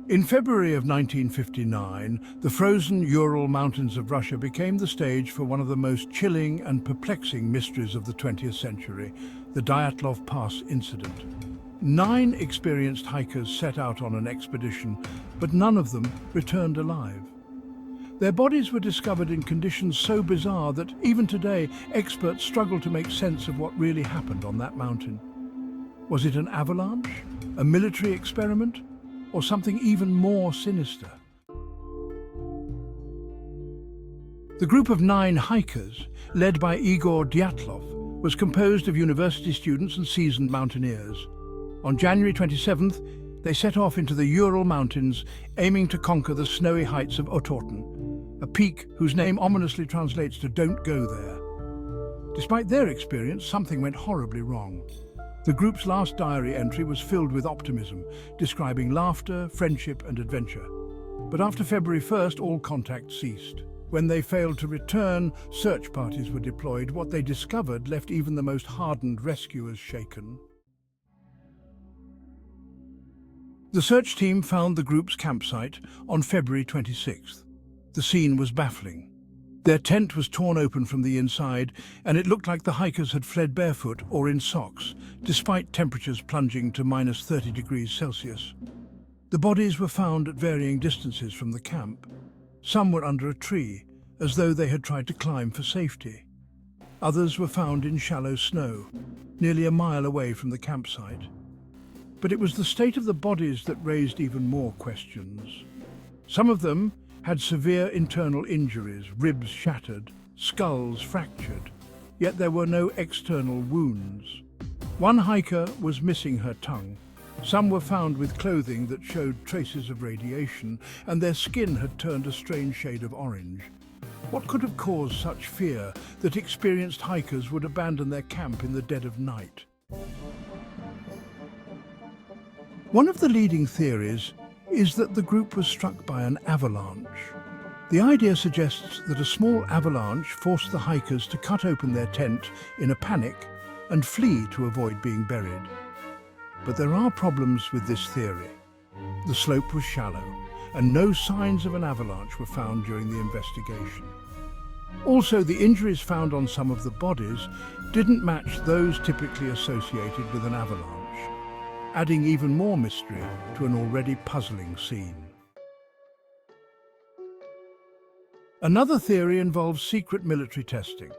In February of 1959, the frozen Ural Mountains of Russia became the stage for one of the most chilling and perplexing mysteries of the 20th century, the Dyatlov Pass incident. 9 experienced hikers set out on an expedition, but none of them returned alive. Their bodies were discovered in conditions so bizarre that even today, experts struggle to make sense of what really happened on that mountain. Was it an avalanche, a military experiment, or something even more sinister? The group of 9 hikers, led by Igor Dyatlov, was composed of university students and seasoned mountaineers. On January 27th, they set off into the Ural Mountains, aiming to conquer the snowy heights of Otorten, a peak whose name ominously translates to "don't go there." Despite their experience, something went horribly wrong. The group's last diary entry was filled with optimism, describing laughter, friendship and adventure. But after February 1st, all contact ceased. When they failed to return, search parties were deployed. What they discovered left even the most hardened rescuers shaken. The search team found the group's campsite on February 26th. The scene was baffling. Their tent was torn open from the inside, and it looked like the hikers had fled barefoot or in socks, despite temperatures plunging to -30 degrees Celsius. The bodies were found at varying distances from the camp. Some were under a tree, as though they had tried to climb for safety. Others were found in shallow snow, nearly a mile away from the campsite. But it was the state of the bodies that raised even more questions. Some of them had severe internal injuries, ribs shattered, skulls fractured, yet there were no external wounds. One hiker was missing her tongue. Some were found with clothing that showed traces of radiation, and their skin had turned a strange shade of orange. What could have caused such fear that experienced hikers would abandon their camp in the dead of night? One of the leading theories is that the group was struck by an avalanche. The idea suggests that a small avalanche forced the hikers to cut open their tent in a panic and flee to avoid being buried. But there are problems with this theory. The slope was shallow, and no signs of an avalanche were found during the investigation. Also, the injuries found on some of the bodies didn't match those typically associated with an avalanche, adding even more mystery to an already puzzling scene. Another theory involves secret military testing.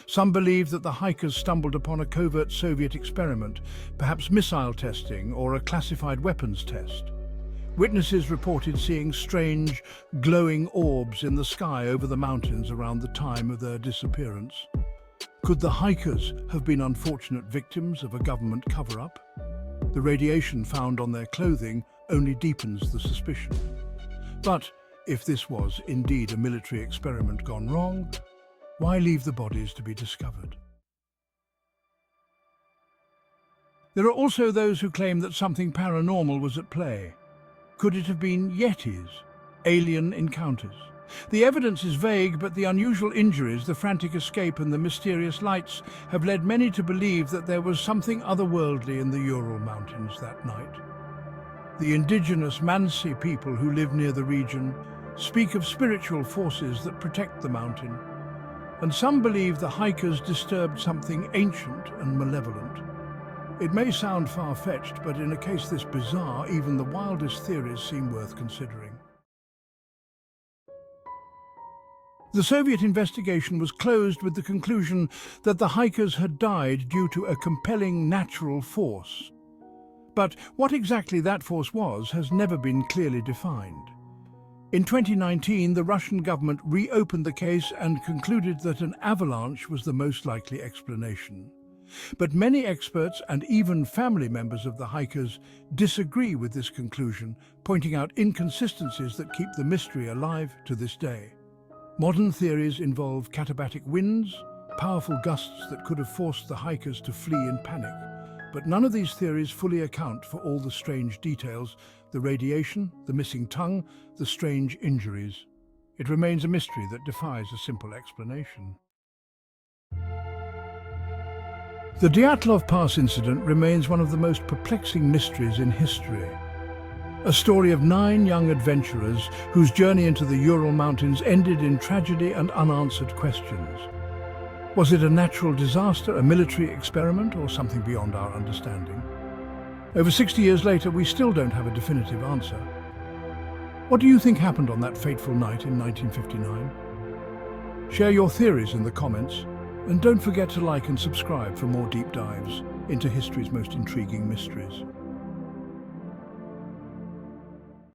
Some believe that the hikers stumbled upon a covert Soviet experiment, perhaps missile testing or a classified weapons test. Witnesses reported seeing strange, glowing orbs in the sky over the mountains around the time of their disappearance. Could the hikers have been unfortunate victims of a government cover-up? The radiation found on their clothing only deepens the suspicion. But if this was indeed a military experiment gone wrong, why leave the bodies to be discovered? There are also those who claim that something paranormal was at play. Could it have been Yetis, alien encounters? The evidence is vague, but the unusual injuries, the frantic escape and the mysterious lights have led many to believe that there was something otherworldly in the Ural Mountains that night. The indigenous Mansi people who live near the region speak of spiritual forces that protect the mountain, and some believe the hikers disturbed something ancient and malevolent. It may sound far-fetched, but in a case this bizarre, even the wildest theories seem worth considering. The Soviet investigation was closed with the conclusion that the hikers had died due to a compelling natural force. But what exactly that force was has never been clearly defined. In 2019, the Russian government reopened the case and concluded that an avalanche was the most likely explanation. But many experts and even family members of the hikers disagree with this conclusion, pointing out inconsistencies that keep the mystery alive to this day. Modern theories involve katabatic winds, powerful gusts that could have forced the hikers to flee in panic. But none of these theories fully account for all the strange details: the radiation, the missing tongue, the strange injuries. It remains a mystery that defies a simple explanation. The Dyatlov Pass incident remains one of the most perplexing mysteries in history. A story of 9 young adventurers whose journey into the Ural Mountains ended in tragedy and unanswered questions. Was it a natural disaster, a military experiment, or something beyond our understanding? Over 60 years later, we still don't have a definitive answer. What do you think happened on that fateful night in 1959? Share your theories in the comments, and don't forget to like and subscribe for more deep dives into history's most intriguing mysteries.